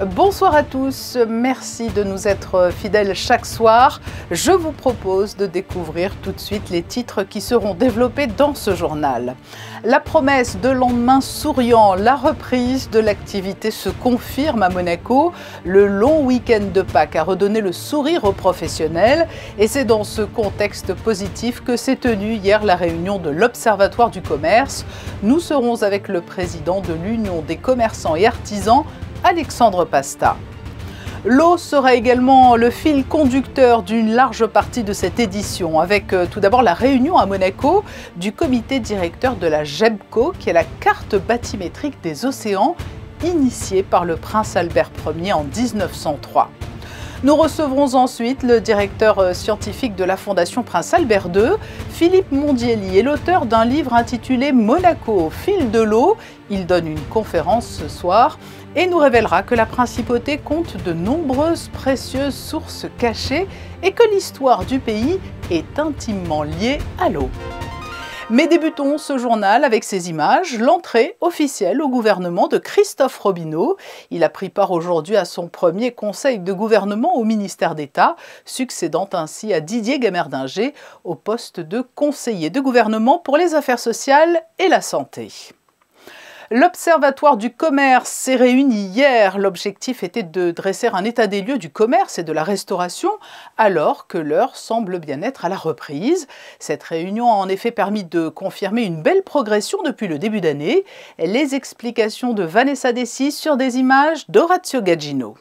Bonsoir à tous, merci de nous être fidèles chaque soir. Je vous propose de découvrir tout de suite les titres qui seront développés dans ce journal. La promesse de lendemain souriant, la reprise de l'activité se confirme à Monaco. Le long week-end de Pâques a redonné le sourire aux professionnels et c'est dans ce contexte positif que s'est tenue hier la réunion de l'Observatoire du commerce. Nous serons avec le président de l'Union des commerçants et artisans, Alexandre Pasta. L'eau sera également le fil conducteur d'une large partie de cette édition, avec tout d'abord la réunion à Monaco du comité directeur de la GEBCO, qui est la carte bathymétrique des océans, initiée par le prince Albert Ier en 1903. Nous recevrons ensuite le directeur scientifique de la Fondation Prince Albert II, Philippe Mondielli, est l'auteur d'un livre intitulé « Monaco au fil de l'eau ». Il donne une conférence ce soir et nous révélera que la principauté compte de nombreuses précieuses sources cachées et que l'histoire du pays est intimement liée à l'eau. Mais débutons ce journal avec ces images, l'entrée officielle au gouvernement de Christophe Robineau. Il a pris part aujourd'hui à son premier conseil de gouvernement au ministère d'État, succédant ainsi à Didier Gamerdinger au poste de conseiller de gouvernement pour les affaires sociales et la santé. L'Observatoire du commerce s'est réuni hier. L'objectif était de dresser un état des lieux du commerce et de la restauration, alors que l'heure semble bien être à la reprise. Cette réunion a en effet permis de confirmer une belle progression depuis le début d'année. Les explications de Vanessa Dessy sur des images d'Orazio Gaggino.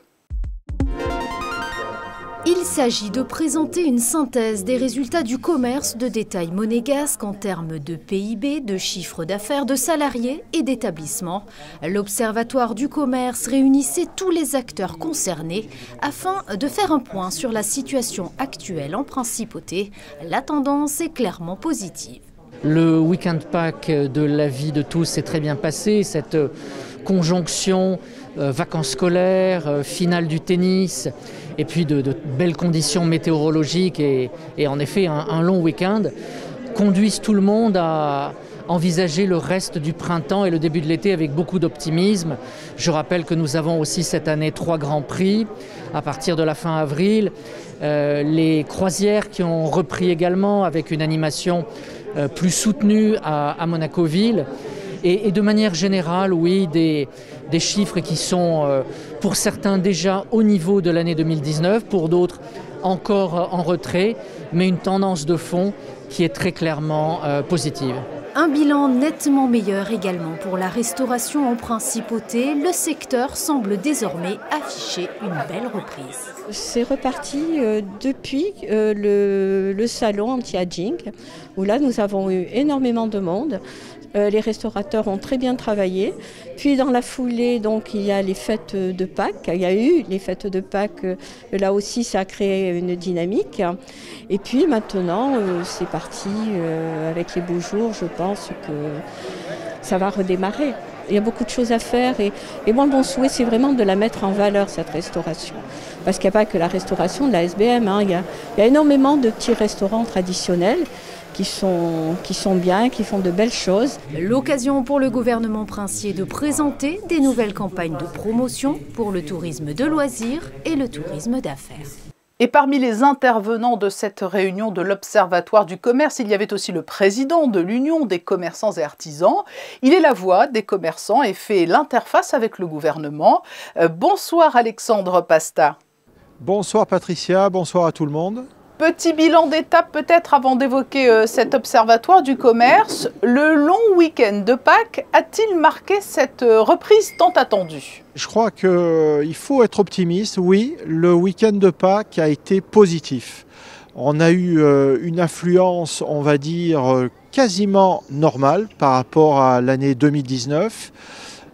Il s'agit de présenter une synthèse des résultats du commerce de détail monégasque en termes de PIB, de chiffre d'affaires, de salariés et d'établissements. L'Observatoire du commerce réunissait tous les acteurs concernés afin de faire un point sur la situation actuelle en principauté. La tendance est clairement positive. Le week-end Pâques de la vie de tous s'est très bien passé. Cette conjonction vacances scolaires, finale du tennis et puis de belles conditions météorologiques et en effet un long week-end conduisent tout le monde à envisager le reste du printemps et le début de l'été avec beaucoup d'optimisme. Je rappelle que nous avons aussi cette année 3 grands prix à partir de la fin avril. Les croisières qui ont repris également avec une animation plus soutenue à Monaco-Ville. Et de manière générale, oui, des chiffres qui sont pour certains déjà au niveau de l'année 2019, pour d'autres encore en retrait, mais une tendance de fond qui est très clairement positive. Un bilan nettement meilleur également pour la restauration en principauté. Le secteur semble désormais afficher une belle reprise. C'est reparti depuis le salon anti-aging, où là nous avons eu énormément de monde. Les restaurateurs ont très bien travaillé. Puis dans la foulée, donc, il y a les fêtes de Pâques. Il y a eu les fêtes de Pâques. Là aussi, ça a créé une dynamique. Et puis maintenant, c'est parti avec les beaux jours. Je pense que ça va redémarrer. Il y a beaucoup de choses à faire. Et moi, mon souhait, c'est vraiment de la mettre en valeur, cette restauration. Parce qu'il n'y a pas que la restauration de la SBM. Il y a énormément de petits restaurants traditionnels qui sont bien, qui font de belles choses. L'occasion pour le gouvernement princier de présenter des nouvelles campagnes de promotion pour le tourisme de loisirs et le tourisme d'affaires. Et parmi les intervenants de cette réunion de l'Observatoire du commerce, il y avait aussi le président de l'Union des commerçants et artisans. Il est la voix des commerçants et fait l'interface avec le gouvernement. Bonsoir Alexandre Pasta. Bonsoir Patricia, bonsoir à tout le monde. Petit bilan d'étape peut-être avant d'évoquer cet observatoire du commerce. Le long week-end de Pâques a-t-il marqué cette reprise tant attendue? Je crois qu'il faut être optimiste. Oui, le week-end de Pâques a été positif. On a eu une affluence, on va dire, quasiment normale par rapport à l'année 2019.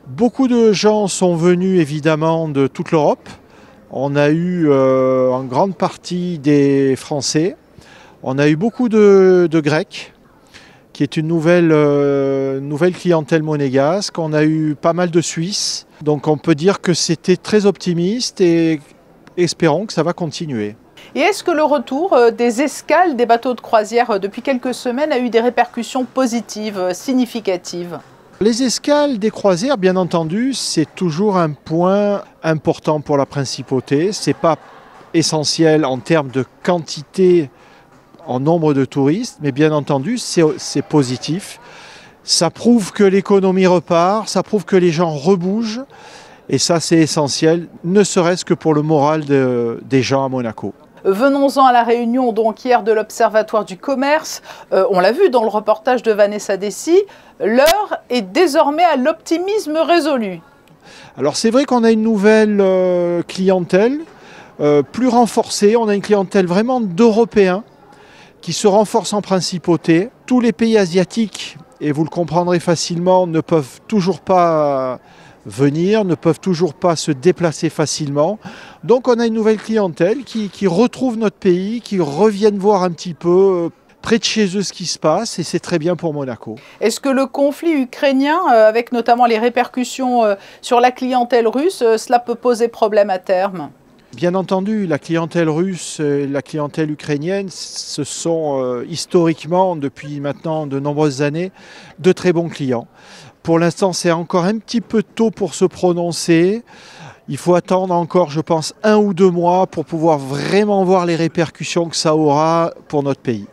Beaucoup de gens sont venus évidemment de toute l'Europe. On a eu en grande partie des Français, on a eu beaucoup de Grecs, qui est une nouvelle clientèle monégasque, on a eu pas mal de Suisses, donc on peut dire que c'était très optimiste et espérons que ça va continuer. Et est-ce que le retour des escales des bateaux de croisière depuis quelques semaines a eu des répercussions positives, significatives ? Les escales des croisières, bien entendu, c'est toujours un point important pour la principauté. Ce n'est pas essentiel en termes de quantité, en nombre de touristes, mais bien entendu, c'est positif. Ça prouve que l'économie repart, ça prouve que les gens rebougent, et ça, c'est essentiel, ne serait-ce que pour le moral des gens à Monaco. Venons-en à la réunion donc hier de l'Observatoire du commerce. On l'a vu dans le reportage de Vanessa Dessy, l'heure est désormais à l'optimisme résolu. Alors c'est vrai qu'on a une nouvelle clientèle, plus renforcée. On a une clientèle vraiment d'Européens qui se renforce en principauté. Tous les pays asiatiques, et vous le comprendrez facilement, ne peuvent toujours pas venir, ne peuvent toujours pas se déplacer facilement. Donc on a une nouvelle clientèle qui retrouve notre pays, qui reviennent voir un petit peu près de chez eux ce qui se passe, et c'est très bien pour Monaco. Est-ce que le conflit ukrainien, avec notamment les répercussions sur la clientèle russe, cela peut poser problème à terme ? Bien entendu, la clientèle russe et la clientèle ukrainienne, ce sont historiquement, depuis maintenant de nombreuses années, de très bons clients. Pour l'instant, c'est encore un petit peu tôt pour se prononcer. Il faut attendre encore, je pense, 1 ou 2 mois pour pouvoir vraiment voir les répercussions que ça aura pour notre pays.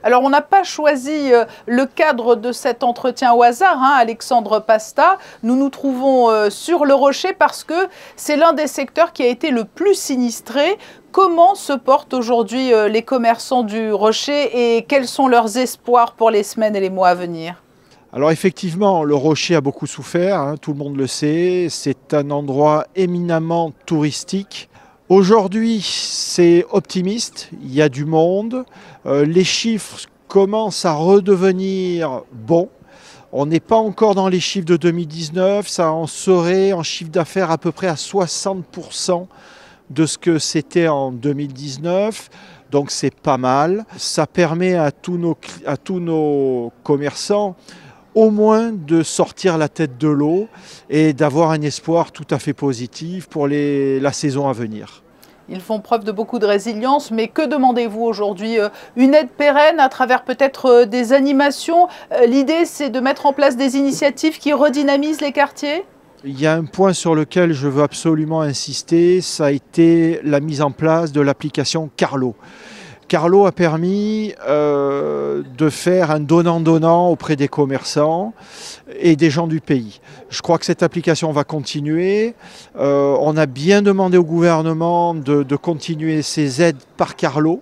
Alors, on n'a pas choisi le cadre de cet entretien au hasard, hein, Alexandre Pasta. Nous nous trouvons sur le Rocher parce que c'est l'un des secteurs qui a été le plus sinistré. Comment se portent aujourd'hui les commerçants du Rocher et quels sont leurs espoirs pour les semaines et les mois à venir ? Alors effectivement, le Rocher a beaucoup souffert, hein, tout le monde le sait. C'est un endroit éminemment touristique. Aujourd'hui, c'est optimiste, il y a du monde, les chiffres commencent à redevenir bons. On n'est pas encore dans les chiffres de 2019, ça en serait en chiffre d'affaires à peu près à 60% de ce que c'était en 2019. Donc c'est pas mal. Ça permet à tous nos commerçants au moins de sortir la tête de l'eau et d'avoir un espoir tout à fait positif pour la saison à venir. Ils font preuve de beaucoup de résilience, mais que demandez-vous aujourd'hui? Une aide pérenne à travers peut-être des animations? L'idée, c'est de mettre en place des initiatives qui redynamisent les quartiers? Il y a un point sur lequel je veux absolument insister, ça a été la mise en place de l'application Carlo. Carlo a permis de faire un donnant-donnant auprès des commerçants et des gens du pays. Je crois que cette application va continuer. On a bien demandé au gouvernement de continuer ces aides par Carlo.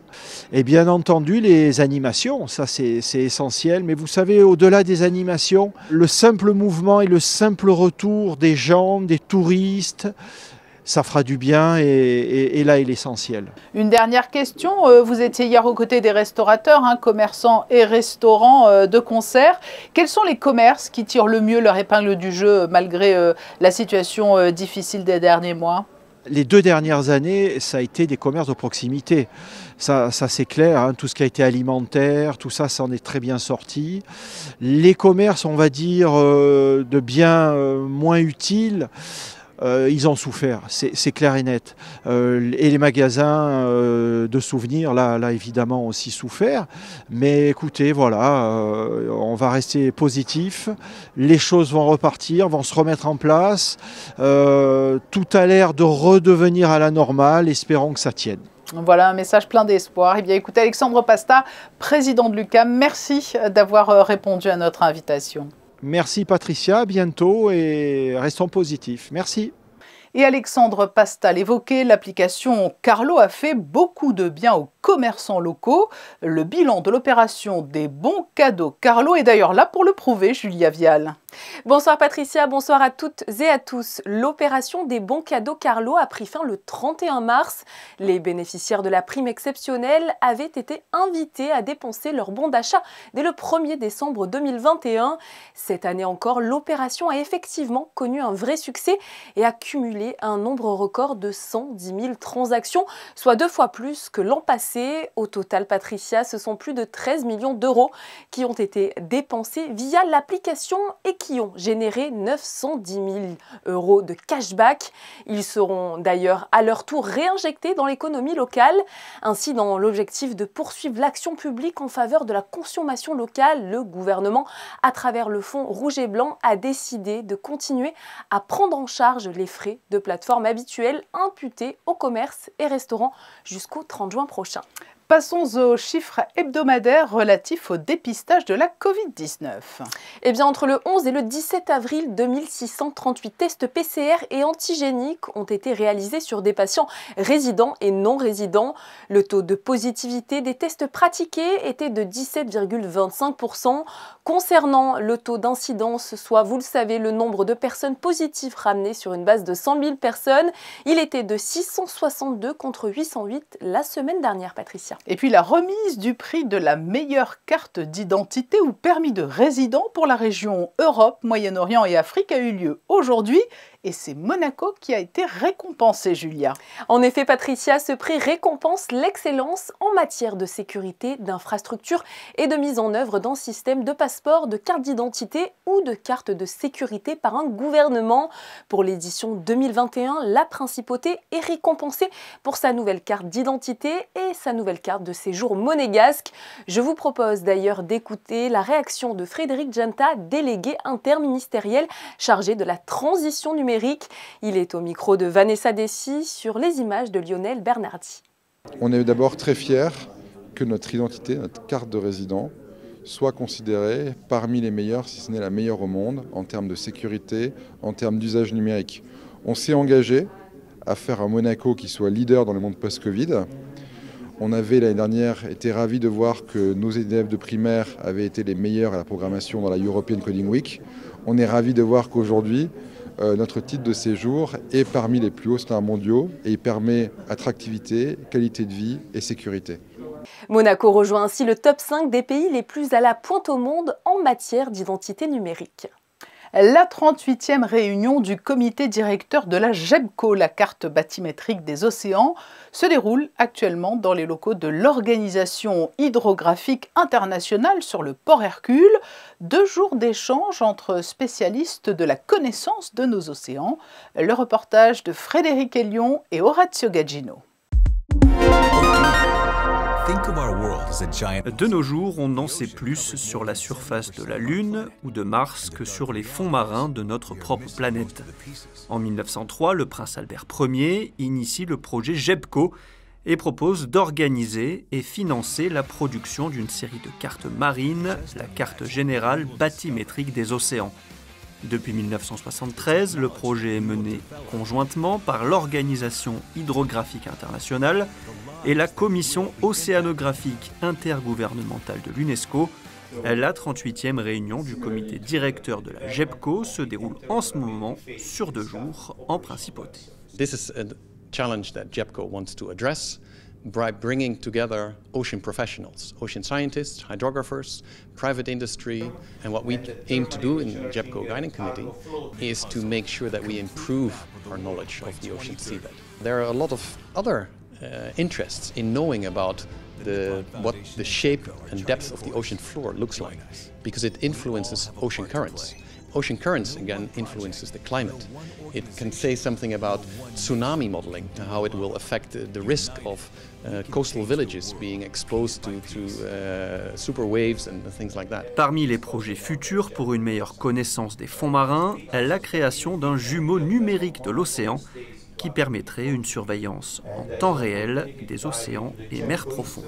Et bien entendu, les animations, ça c'est essentiel. Mais vous savez, au-delà des animations, le simple mouvement et le simple retour des gens, des touristes, ça fera du bien et là est l'essentiel. Une dernière question, vous étiez hier aux côtés des restaurateurs, hein, commerçants et restaurants de concert. Quels sont les commerces qui tirent le mieux leur épingle du jeu malgré la situation difficile des derniers mois ? Les 2 dernières années, ça a été des commerces de proximité. Ça c'est clair, hein, tout ce qui a été alimentaire, tout ça, ça en est très bien sorti. Les commerces, on va dire, de biens moins utiles, ils ont souffert, c'est clair et net. Et les magasins de souvenirs, là évidemment aussi souffert. Mais écoutez, voilà, on va rester positif. Les choses vont repartir, vont se remettre en place. Tout a l'air de redevenir à la normale. Espérons que ça tienne. Voilà un message plein d'espoir. Eh bien, écoutez, Alexandre Pasta, président de l'UQAM, merci d'avoir répondu à notre invitation. Merci Patricia, à bientôt et restons positifs. Merci. Et Alexandre Pasta l'évoquait, l'application Carlo a fait beaucoup de bien aux commerçants locaux. Le bilan de l'opération des bons cadeaux Carlo est d'ailleurs là pour le prouver, Julia Vial. Bonsoir Patricia, bonsoir à toutes et à tous. L'opération des bons cadeaux Carlo a pris fin le 31 mars. Les bénéficiaires de la prime exceptionnelle avaient été invités à dépenser leur bon d'achat dès le 1er décembre 2021. Cette année encore, l'opération a effectivement connu un vrai succès et a cumulé un nombre record de 110 000 transactions, soit 2 fois plus que l'an passé. passé. Au total, Patricia, ce sont plus de 13 millions d'euros qui ont été dépensés via l'application et qui ont généré 910 000 euros de cashback. Ils seront d'ailleurs à leur tour réinjectés dans l'économie locale. Ainsi, dans l'objectif de poursuivre l'action publique en faveur de la consommation locale, le gouvernement, à travers le fonds Rouge et Blanc, a décidé de continuer à prendre en charge les frais de plateforme habituels imputés aux commerces et restaurants jusqu'au 30 juin prochain. Passons aux chiffres hebdomadaires relatifs au dépistage de la Covid-19. Eh bien, entre le 11 et le 17 avril, 2638 tests PCR et antigéniques ont été réalisés sur des patients résidents et non résidents. Le taux de positivité des tests pratiqués était de 17,25%. Concernant le taux d'incidence, soit, vous le savez, le nombre de personnes positives ramenées sur une base de 100 000 personnes, il était de 662 contre 808 la semaine dernière, Patricia. Et puis la remise du prix de la meilleure carte d'identité ou permis de résident pour la région Europe, Moyen-Orient et Afrique a eu lieu aujourd'hui. Et c'est Monaco qui a été récompensé, Julia. En effet, Patricia, ce prix récompense l'excellence en matière de sécurité, d'infrastructure et de mise en œuvre d'un système de passeport, de carte d'identité ou de carte de sécurité par un gouvernement. Pour l'édition 2021, la Principauté est récompensée pour sa nouvelle carte d'identité et sa nouvelle carte de séjour monégasque. Je vous propose d'ailleurs d'écouter la réaction de Frédéric Genta, délégué interministériel chargé de la transition numérique. Il est au micro de Vanessa Dessy sur les images de Lionel Bernardi. On est d'abord très fiers que notre identité, notre carte de résident, soit considérée parmi les meilleures, si ce n'est la meilleure au monde, en termes de sécurité, en termes d'usage numérique. On s'est engagé à faire un Monaco qui soit leader dans le monde post-Covid. On avait l'année dernière été ravis de voir que nos élèves de primaire avaient été les meilleurs à la programmation dans la European Coding Week. On est ravis de voir qu'aujourd'hui, notre titre de séjour est parmi les plus hauts standards mondiaux et il permet attractivité, qualité de vie et sécurité. Monaco rejoint ainsi le top 5 des pays les plus à la pointe au monde en matière d'identité numérique. La 38e réunion du comité directeur de la GEBCO, la carte bathymétrique des océans, se déroule actuellement dans les locaux de l'Organisation hydrographique internationale sur le port Hercule. 2 jours d'échange entre spécialistes de la connaissance de nos océans. Le reportage de Frédéric Elion et Orazio Gaggino. De nos jours, on en sait plus sur la surface de la Lune ou de Mars que sur les fonds marins de notre propre planète. En 1903, le prince Albert Ier initie le projet GEBCO et propose d'organiser et financer la production d'une série de cartes marines, la carte générale bathymétrique des océans. Depuis 1973, le projet est mené conjointement par l'Organisation hydrographique internationale et la Commission océanographique intergouvernementale de l'UNESCO. La 38e réunion du comité directeur de la GEBCO se déroule en ce moment sur 2 jours en Principauté. This is a challenge that GEBCO wants to address by bringing together ocean professionals, ocean scientists, hydrographers, private industry, and what we aim to do in the GEBCO Guiding Committee is to make sure that we improve our knowledge of the ocean seabed. There are a lot of other interests in knowing about what the shape and depth of the ocean floor looks like, because it influences ocean currents. Ocean currents, again, influences the climate. It can say something about tsunami modeling, how it will affect the risk of coastal villages being exposed to super waves and things like that. Parmi les projets futurs pour une meilleure connaissance des fonds marins, la création d'un jumeau numérique de l'océan qui permettrait une surveillance en temps réel des océans et mers profondes.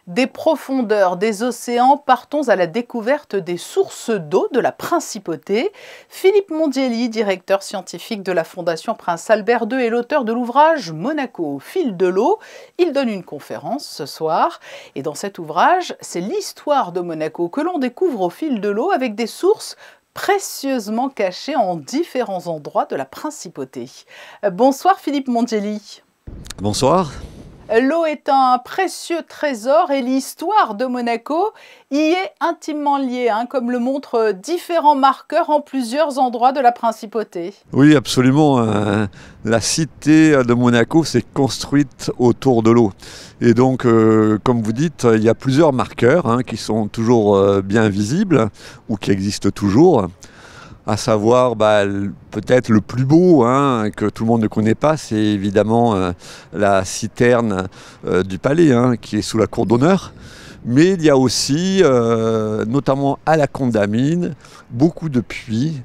Des profondeurs des océans, partons à la découverte des sources d'eau de la Principauté. Philippe Mondielli, directeur scientifique de la Fondation Prince Albert II et l'auteur de l'ouvrage Monaco au fil de l'eau, il donne une conférence ce soir. Et dans cet ouvrage, c'est l'histoire de Monaco que l'on découvre au fil de l'eau avec des sources précieusement cachées en différents endroits de la Principauté. Bonsoir Philippe Mondielli. Bonsoir. L'eau est un précieux trésor et l'histoire de Monaco y est intimement liée, comme le montrent différents marqueurs en plusieurs endroits de la principauté. Oui, absolument. La cité de Monaco s'est construite autour de l'eau. Et donc, comme vous dites, il y a plusieurs marqueurs qui sont toujours bien visibles ou qui existent toujours. À savoir, peut-être le plus beau que tout le monde ne connaît pas, c'est évidemment la citerne du palais qui est sous la cour d'honneur. Mais il y a aussi, notamment à la Condamine, beaucoup de puits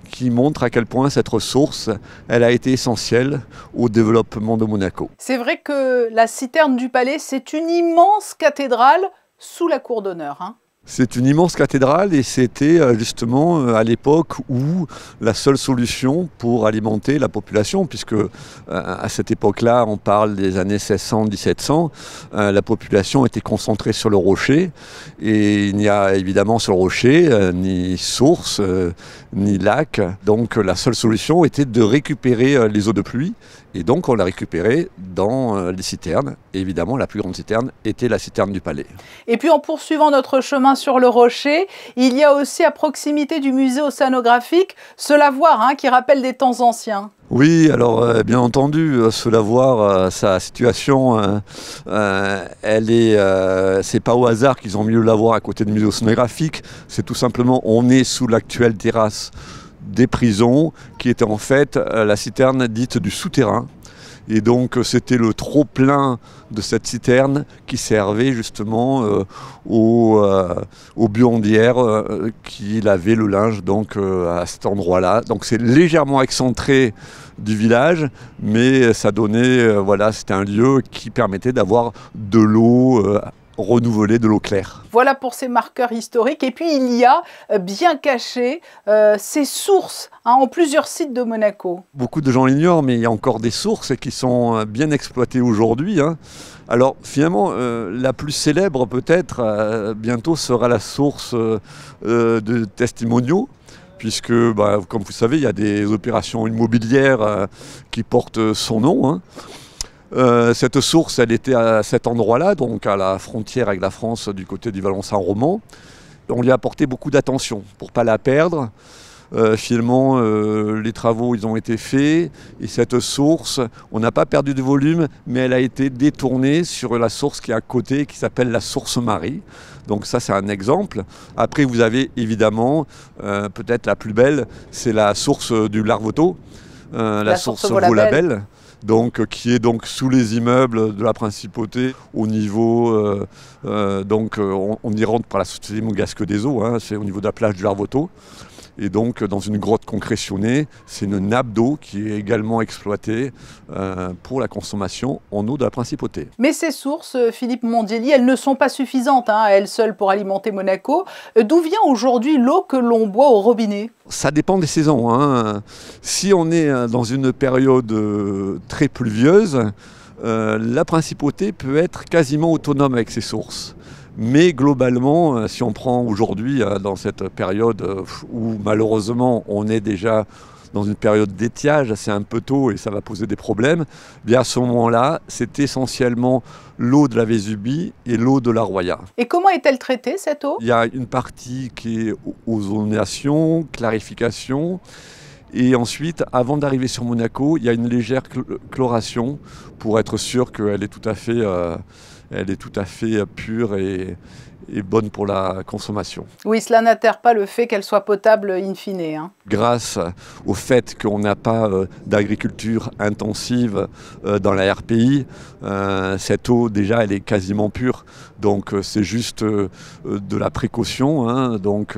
qui montrent à quel point cette ressource elle a été essentielle au développement de Monaco. C'est vrai que la citerne du palais, c'est une immense cathédrale sous la cour d'honneur. C'est une immense cathédrale et c'était justement à l'époque où la seule solution pour alimenter la population, puisque à cette époque-là, on parle des années 1600-1700, la population était concentrée sur le rocher et il n'y a évidemment sur le rocher ni source, ni lac. Donc la seule solution était de récupérer les eaux de pluie et donc on l'a récupérée dans les citernes. Et évidemment, la plus grande citerne était la citerne du palais. Et puis en poursuivant notre chemin sur le rocher, il y a aussi à proximité du musée océanographique ce lavoir qui rappelle des temps anciens. Oui, alors bien entendu, ce lavoir, sa situation, c'est pas au hasard qu'ils ont mis le lavoir à côté du musée océanographique. C'est tout simplement, on est sous l'actuelle terrasse des prisons, qui était en fait la citerne dite du souterrain. Et donc c'était le trop-plein de cette citerne qui servait justement aux buandières qui lavaient le linge donc, à cet endroit-là. Donc c'est légèrement excentré du village, mais ça donnait, c'était un lieu qui permettait d'avoir de l'eau renouvelée, de l'eau claire. Voilà pour ces marqueurs historiques. Et puis il y a bien caché ces sources en plusieurs sites de Monaco. Beaucoup de gens l'ignorent, mais il y a encore des sources qui sont bien exploitées aujourd'hui. Alors finalement, la plus célèbre peut-être bientôt sera la source de Testimoniaux, puisque, comme vous savez, il y a des opérations immobilières qui portent son nom. Cette source, elle était à cet endroit-là, donc à la frontière avec la France du côté du Valencin-Roman. On lui a apporté beaucoup d'attention pour ne pas la perdre. Finalement, les travaux ils ont été faits et cette source, on n'a pas perdu de volume, mais elle a été détournée sur la source qui est à côté, qui s'appelle la source Marie. Donc ça, c'est un exemple. Après, vous avez évidemment, peut-être la plus belle, c'est la source du Larvoto, la source Vaulabelle. Donc, qui est donc sous les immeubles de la principauté au niveau, on y rentre par la société monégasque des eaux, c'est au niveau de la plage du Larvoto. Et donc dans une grotte concrétionnée, c'est une nappe d'eau qui est également exploitée pour la consommation en eau de la principauté. Mais ces sources, Philippe Mondielli, elles ne sont pas suffisantes à elles seules pour alimenter Monaco. D'où vient aujourd'hui l'eau que l'on boit au robinet ? Ça dépend des saisons. Si on est dans une période très pluvieuse, la principauté peut être quasiment autonome avec ses sources. Mais globalement, si on prend aujourd'hui, dans cette période où malheureusement on est déjà dans une période d'étiage, c'est un peu tôt et ça va poser des problèmes, bien à ce moment-là, c'est essentiellement l'eau de la Vésubie et l'eau de la Roya. Et comment est-elle traitée, cette eau ? Il y a une partie qui est ozonation, clarification. Et ensuite, avant d'arriver sur Monaco, il y a une légère chloration pour être sûr qu'elle est tout à fait pure et bonne pour la consommation. Oui, cela n'altère pas le fait qu'elle soit potable in fine. Grâce au fait qu'on n'a pas d'agriculture intensive dans la RPI, cette eau déjà elle est quasiment pure. Donc c'est juste de la précaution, donc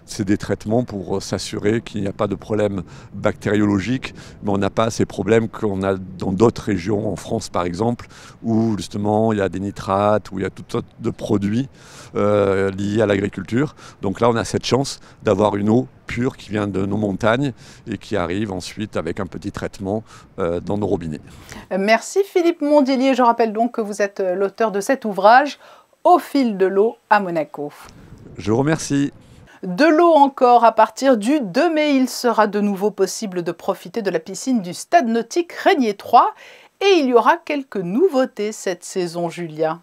c'est des traitements pour s'assurer qu'il n'y a pas de problème bactériologique, mais on n'a pas ces problèmes qu'on a dans d'autres régions, en France par exemple, où justement il y a des nitrates, où il y a toutes sortes de produits liés à l'agriculture. Donc là on a cette chance d'avoir une eau pure qui vient de nos montagnes et qui arrive ensuite avec un petit traitement dans nos robinets. Merci Philippe Mondielli. Je rappelle donc que vous êtes l'auteur de cet ouvrage Au fil de l'eau à Monaco. Je vous remercie. De l'eau encore, à partir du 2 mai, il sera de nouveau possible de profiter de la piscine du Stade Nautique Régnier 3. Et il y aura quelques nouveautés cette saison, Julia.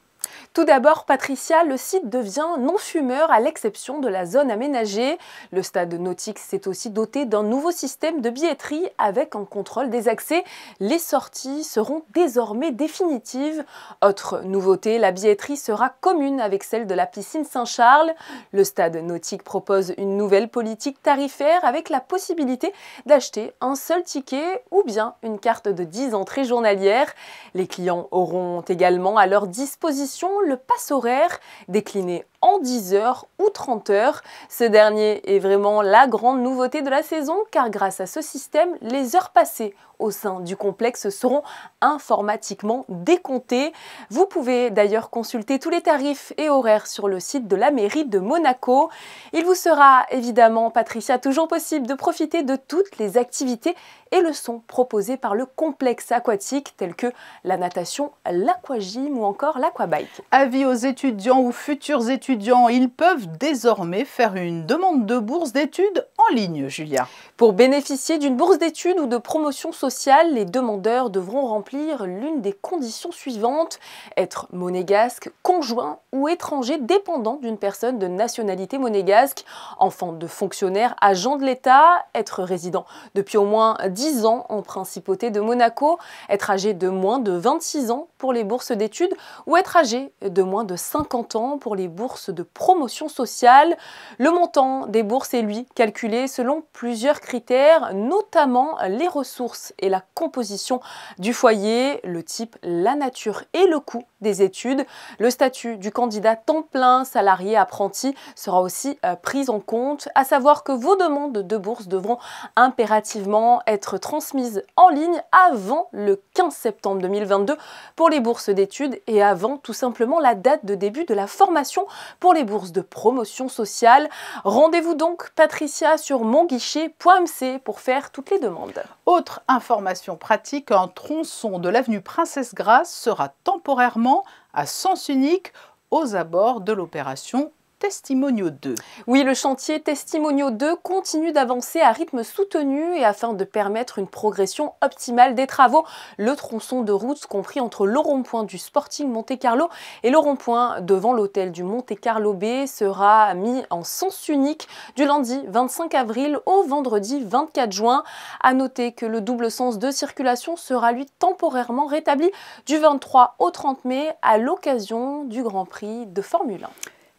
Tout d'abord, Patricia, le site devient non-fumeur à l'exception de la zone aménagée. Le stade nautique s'est aussi doté d'un nouveau système de billetterie avec un contrôle des accès. Les sorties seront désormais définitives. Autre nouveauté, la billetterie sera commune avec celle de la piscine Saint-Charles. Le stade nautique propose une nouvelle politique tarifaire avec la possibilité d'acheter un seul ticket ou bien une carte de 10 entrées journalières. Les clients auront également à leur disposition le pass horaire décliné en 10 heures ou 30 heures. Ce dernier est vraiment la grande nouveauté de la saison car grâce à ce système, les heures passées au sein du complexe seront informatiquement décomptées. Vous pouvez d'ailleurs consulter tous les tarifs et horaires sur le site de la mairie de Monaco. Il vous sera évidemment, Patricia, toujours possible de profiter de toutes les activités et leçons proposées par le complexe aquatique tels que la natation, l'aquagym ou encore l'aquabike. Avis aux étudiants ou futurs étudiants, ils peuvent désormais faire une demande de bourse d'études en ligne, Julia. Pour bénéficier d'une bourse d'études ou de promotion sociale, les demandeurs devront remplir l'une des conditions suivantes: être monégasque, conjoint ou étranger dépendant d'une personne de nationalité monégasque, enfant de fonctionnaires, agent de l'État, être résident depuis au moins 10 ans en principauté de Monaco, être âgé de moins de 26 ans pour les bourses d'études ou être âgé de moins de 50 ans pour les bourses de promotion sociale. Le montant des bourses est lui calculé selon plusieurs critères, notamment les ressources et la composition du foyer, le type, la nature et le coût des études. Le statut du candidat temps plein, salarié, apprenti sera aussi pris en compte, à savoir que vos demandes de bourse devront impérativement être transmises en ligne avant le 15 septembre 2022 pour les bourses d'études et avant tout simplement la date de début de la formation pour les bourses de promotion sociale. Rendez-vous donc, Patricia, sur monguichet.mc pour faire toutes les demandes. Autre information pratique, un tronçon de l'avenue Princesse Grace sera temporairement à sens unique aux abords de l'opération Testimonio 2. Oui, le chantier Testimonio 2 continue d'avancer à rythme soutenu et afin de permettre une progression optimale des travaux, le tronçon de route compris entre le rond-point du Sporting Monte-Carlo et le rond-point devant l'hôtel du Monte-Carlo Bay sera mis en sens unique du lundi 25 avril au vendredi 24 juin. À noter que le double sens de circulation sera lui temporairement rétabli du 23 au 30 mai à l'occasion du Grand Prix de Formule 1.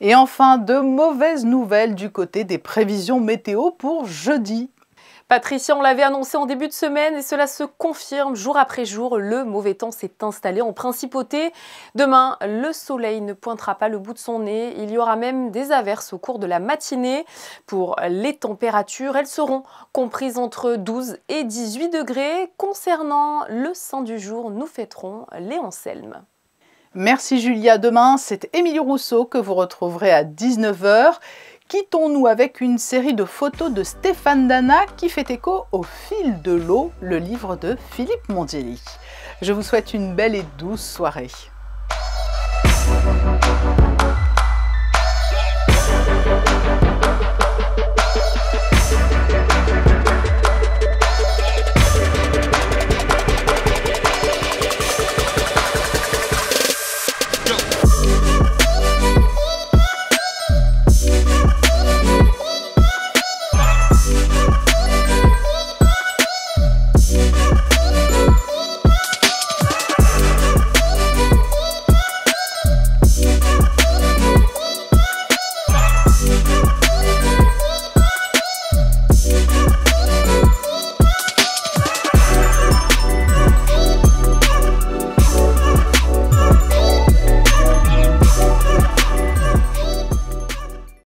Et enfin, de mauvaises nouvelles du côté des prévisions météo pour jeudi. Patricia, on l'avait annoncé en début de semaine et cela se confirme jour après jour. Le mauvais temps s'est installé en principauté. Demain, le soleil ne pointera pas le bout de son nez. Il y aura même des averses au cours de la matinée. Pour les températures, elles seront comprises entre 12 et 18 degrés. Concernant le saint du jour, nous fêterons les Anselmes. Merci Julia. Demain, c'est Émilie Rousseau que vous retrouverez à 19 h. Quittons-nous avec une série de photos de Stéphane Dana qui fait écho au fil de l'eau, le livre de Philippe Mondielli. Je vous souhaite une belle et douce soirée.